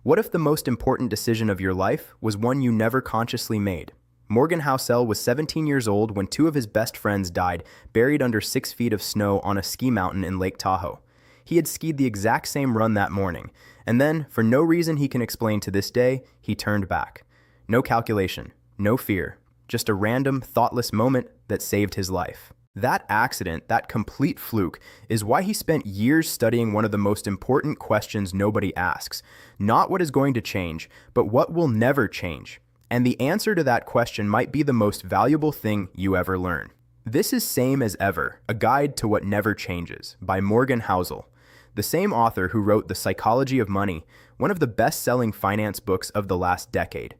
What if the most important decision of your life was one you never consciously made? Morgan Housel was 17 years old when two of his best friends died, buried under 6 feet of snow on a ski mountain in Lake Tahoe. He had skied the exact same run that morning, and then, for no reason he can explain to this day, he turned back. No calculation, no fear, just a random, thoughtless moment that saved his life. That accident, that complete fluke, is why he spent years studying one of the most important questions nobody asks. Not what is going to change, but what will never change. And the answer to that question might be the most valuable thing you ever learn. This is Same as Ever, a guide to what never changes, by Morgan Housel, the same author who wrote The Psychology of Money, one of the best-selling finance books of the last decade.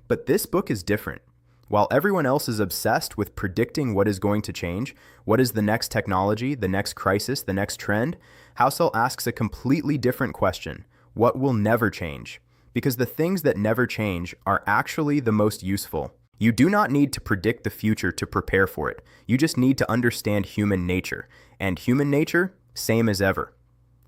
But this book is different. While everyone else is obsessed with predicting what is going to change, what is the next technology, the next crisis, the next trend, Housel asks a completely different question: what will never change? Because the things that never change are actually the most useful. You do not need to predict the future to prepare for it. You just need to understand human nature. And human nature, same as ever.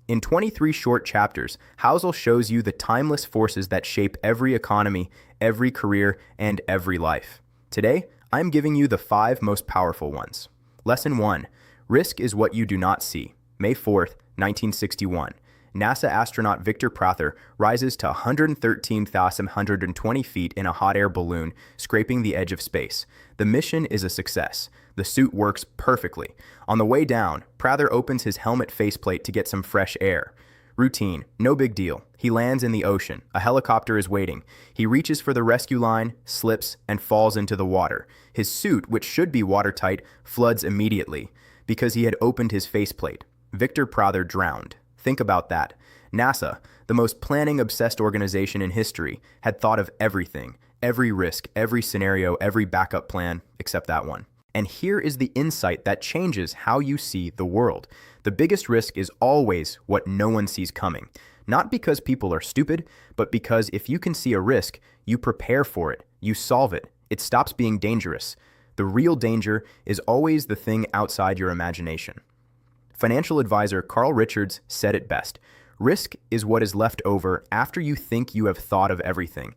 In 23 short chapters, Housel shows you the timeless forces that shape every economy, every career, and every life. Today, I'm giving you the 5 most powerful ones. Lesson 1. Risk is what you do not see. May 4th, 1961. NASA astronaut Victor Prather rises to 113,120 feet in a hot air balloon, scraping the edge of space. The mission is a success. The suit works perfectly. On the way down, Prather opens his helmet faceplate to get some fresh air. Routine, no big deal. He lands in the ocean. A helicopter is waiting. He reaches for the rescue line, slips, and falls into the water. His suit, which should be watertight, floods immediately because he had opened his faceplate. Victor Prather drowned. Think about that. NASA, the most planning-obsessed organization in history, had thought of everything, every risk, every scenario, every backup plan, except that one. And here is the insight that changes how you see the world. The biggest risk is always what no one sees coming. Not because people are stupid, but because if you can see a risk, you prepare for it, you solve it. It stops being dangerous. The real danger is always the thing outside your imagination. Financial advisor Carl Richards said it best: risk is what is left over after you think you have thought of everything.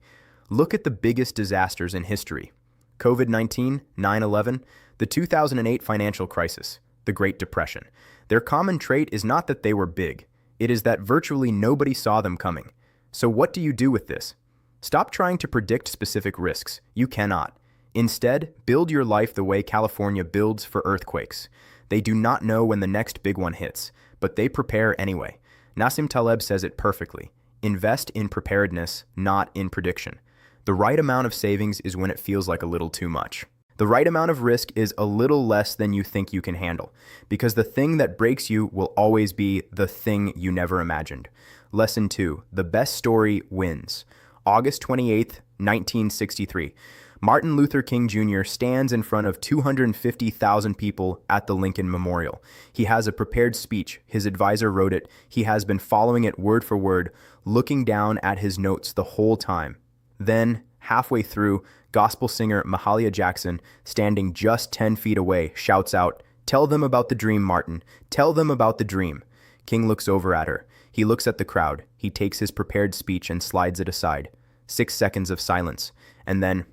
Look at the biggest disasters in history. COVID-19, 9/11, the 2008 financial crisis, the Great Depression. Their common trait is not that they were big. It is that virtually nobody saw them coming. So what do you do with this? Stop trying to predict specific risks. You cannot. Instead, build your life the way California builds for earthquakes. They do not know when the next big one hits, but they prepare anyway. Nassim Taleb says it perfectly. Invest in preparedness, not in prediction. The right amount of savings is when it feels like a little too much. The right amount of risk is a little less than you think you can handle, because the thing that breaks you will always be the thing you never imagined. Lesson 2. The best story wins. August 28th, 1963. Martin Luther King Jr. stands in front of 250,000 people at the Lincoln Memorial. He has a prepared speech. His advisor wrote it. He has been following it word for word, looking down at his notes the whole time. Then, halfway through, gospel singer Mahalia Jackson, standing just 10 feet away, shouts out, "Tell them about the dream, Martin. Tell them about the dream." King looks over at her. He looks at the crowd. He takes his prepared speech and slides it aside. 6 seconds of silence. And then,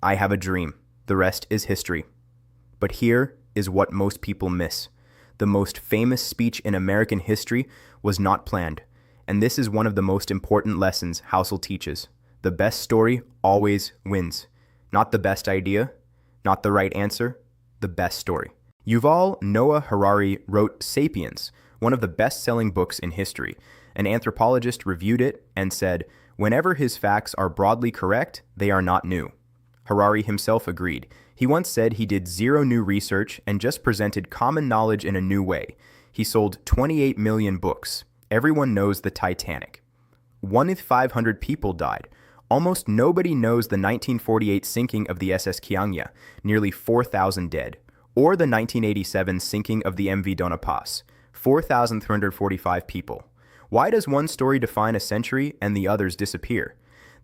"I have a dream. The rest is history." But here is what most people miss. The most famous speech in American history was not planned. And this is one of the most important lessons Housel teaches. The best story always wins. Not the best idea, not the right answer, the best story. Yuval Noah Harari wrote *Sapiens*, one of the best-selling books in history. An anthropologist reviewed it and said, "Whenever his facts are broadly correct, they are not new." Harari himself agreed. He once said he did 0 new research and just presented common knowledge in a new way. He sold 28 million books. Everyone knows the Titanic. 1 in 500 people died. Almost nobody knows the 1948 sinking of the SS Kiangya, nearly 4,000 dead, or the 1987 sinking of the MV Dona Paz, 4,345 people. Why does one story define a century and the others disappear?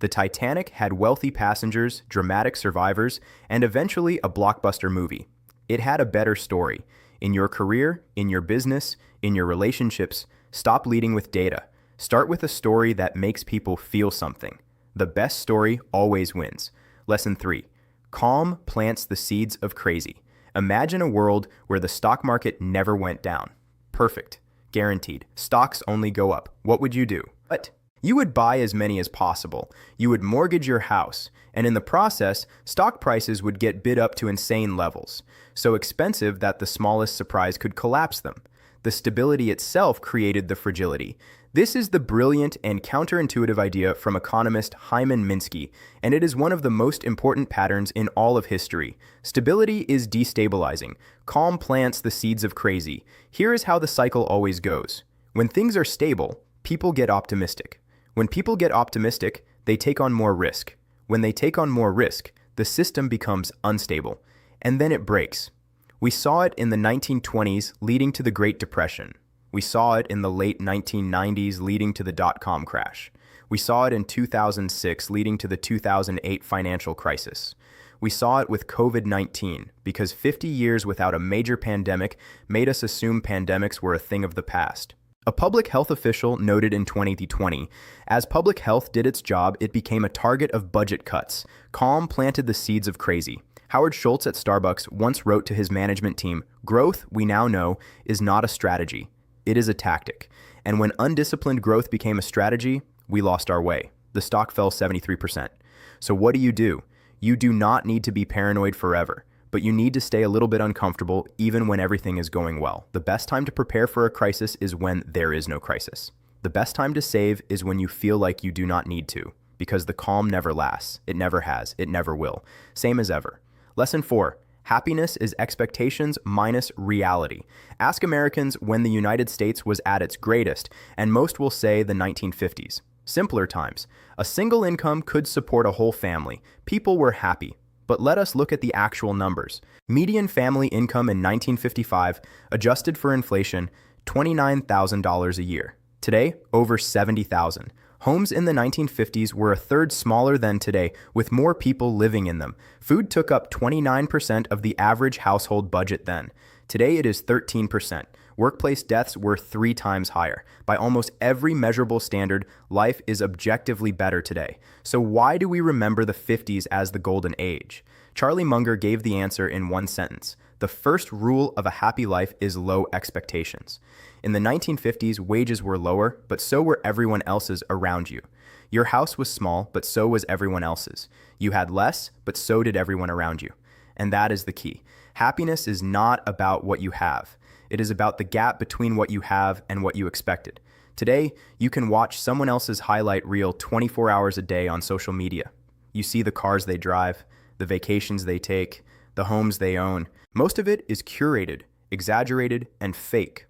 The Titanic had wealthy passengers, dramatic survivors, and eventually a blockbuster movie. It had a better story. In your career, in your business, in your relationships, stop leading with data. Start with a story that makes people feel something. The best story always wins. Lesson 3. Calm plants the seeds of crazy. Imagine a world where the stock market never went down. Perfect. Guaranteed. Stocks only go up. What would you do? What? You would buy as many as possible. You would mortgage your house. And in the process, stock prices would get bid up to insane levels. So expensive that the smallest surprise could collapse them. The stability itself created the fragility. This is the brilliant and counterintuitive idea from economist Hyman Minsky, and it is one of the most important patterns in all of history. Stability is destabilizing. Calm plants the seeds of crazy. Here is how the cycle always goes. When things are stable, people get optimistic. When people get optimistic, they take on more risk. When they take on more risk, the system becomes unstable, and then it breaks. We saw it in the 1920s, leading to the Great Depression. We saw it in the late 1990s, leading to the dot-com crash. We saw it in 2006, leading to the 2008 financial crisis. We saw it with COVID-19, because 50 years without a major pandemic made us assume pandemics were a thing of the past. A public health official noted in 2020, as public health did its job, it became a target of budget cuts. Calm planted the seeds of crazy. Howard Schultz at Starbucks once wrote to his management team, "Growth, we now know, is not a strategy. It is a tactic." And when undisciplined growth became a strategy, we lost our way. The stock fell 73%. So what do? You do not need to be paranoid forever, but you need to stay a little bit uncomfortable even when everything is going well. The best time to prepare for a crisis is when there is no crisis. The best time to save is when you feel like you do not need to, because the calm never lasts. It never has. It never will. Same as ever. Lesson 4. Happiness is expectations minus reality. Ask Americans when the United States was at its greatest, and most will say the 1950s. Simpler times. A single income could support a whole family. People were happy. But let us look at the actual numbers. Median family income in 1955, adjusted for inflation, $29,000 a year. Today, over $70,000. Homes in the 1950s were a third smaller than today, with more people living in them. Food took up 29% of the average household budget then. Today it is 13%. Workplace deaths were 3 times higher. By almost every measurable standard, life is objectively better today. So why do we remember the 50s as the golden age? Charlie Munger gave the answer in one sentence. The first rule of a happy life is low expectations. In the 1950s, wages were lower, but so were everyone else's around you. Your house was small, but so was everyone else's. You had less, but so did everyone around you. And that is the key. Happiness is not about what you have. It is about the gap between what you have and what you expected. Today, you can watch someone else's highlight reel 24 hours a day on social media. You see the cars they drive, the vacations they take, the homes they own. Most of it is curated, exaggerated, and fake.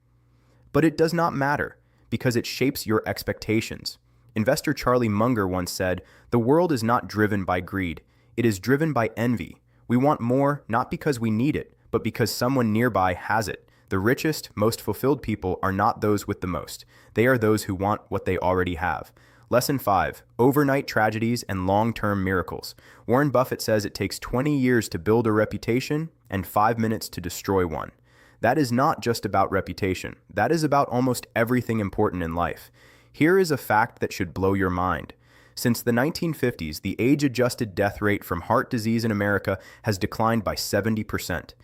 But it does not matter, because it shapes your expectations. Investor Charlie Munger once said, "The world is not driven by greed. It is driven by envy. We want more, not because we need it, but because someone nearby has it. The richest, most fulfilled people are not those with the most. They are those who want what they already have." Lesson 5. Overnight tragedies and long-term miracles. Warren Buffett says it takes 20 years to build a reputation and 5 minutes to destroy one. That is not just about reputation. That is about almost everything important in life. Here is a fact that should blow your mind. Since the 1950s, the age-adjusted death rate from heart disease in America has declined by 70%.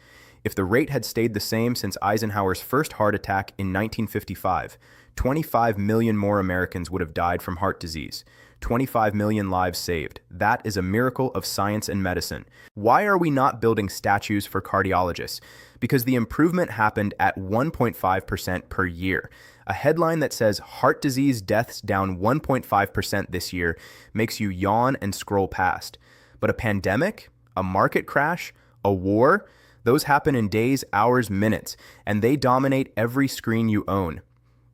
If the rate had stayed the same since Eisenhower's first heart attack in 1955, 25 million more Americans would have died from heart disease. 25 million lives saved. That is a miracle of science and medicine. Why are we not building statues for cardiologists? Because the improvement happened at 1.5% per year. A headline that says heart disease deaths down 1.5% this year makes you yawn and scroll past. But a pandemic, a market crash, a war, those happen in days, hours, minutes, and they dominate every screen you own.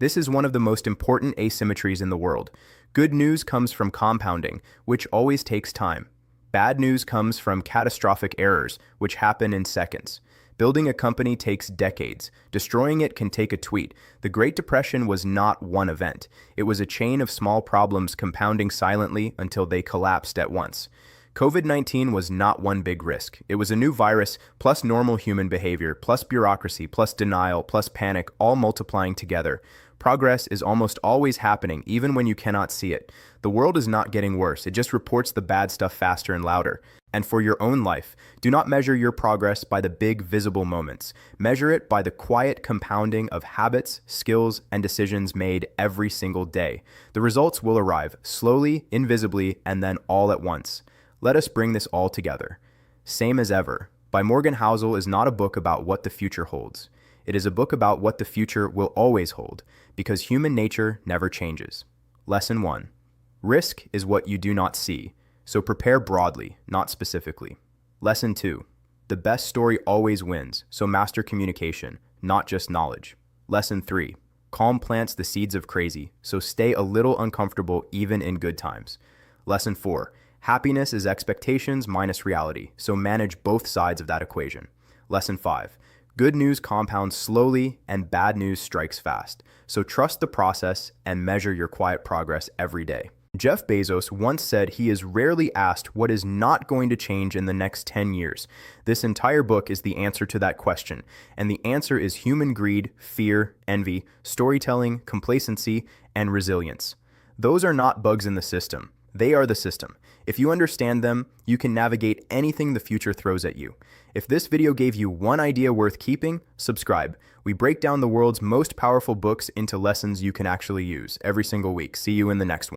This is one of the most important asymmetries in the world. Good news comes from compounding, which always takes time. Bad news comes from catastrophic errors, which happen in seconds. Building a company takes decades. Destroying it can take a tweet. The Great Depression was not one event. It was a chain of small problems compounding silently until they collapsed at once. COVID-19 was not one big risk. It was a new virus, plus normal human behavior, plus bureaucracy, plus denial, plus panic, all multiplying together. Progress is almost always happening, even when you cannot see it. The world is not getting worse, it just reports the bad stuff faster and louder. And for your own life, do not measure your progress by the big visible moments. Measure it by the quiet compounding of habits, skills, and decisions made every single day. The results will arrive, slowly, invisibly, and then all at once. Let us bring this all together. Same as Ever, by Morgan Housel, is not a book about what the future holds. It is a book about what the future will always hold, because human nature never changes. Lesson 1. Risk is what you do not see, so prepare broadly, not specifically. Lesson 2. The best story always wins, so master communication, not just knowledge. Lesson 3. Calm plants the seeds of crazy, so stay a little uncomfortable even in good times. Lesson 4. Happiness is expectations minus reality, so manage both sides of that equation. Lesson 5. Good news compounds slowly and bad news strikes fast, so trust the process and measure your quiet progress every day. Jeff Bezos once said he is rarely asked what is not going to change in the next 10 years. This entire book is the answer to that question, and the answer is human greed, fear, envy, storytelling, complacency, and resilience. Those are not bugs in the system. They are the system. If you understand them, you can navigate anything the future throws at you. If this video gave you one idea worth keeping, subscribe. We break down the world's most powerful books into lessons you can actually use every single week. See you in the next one.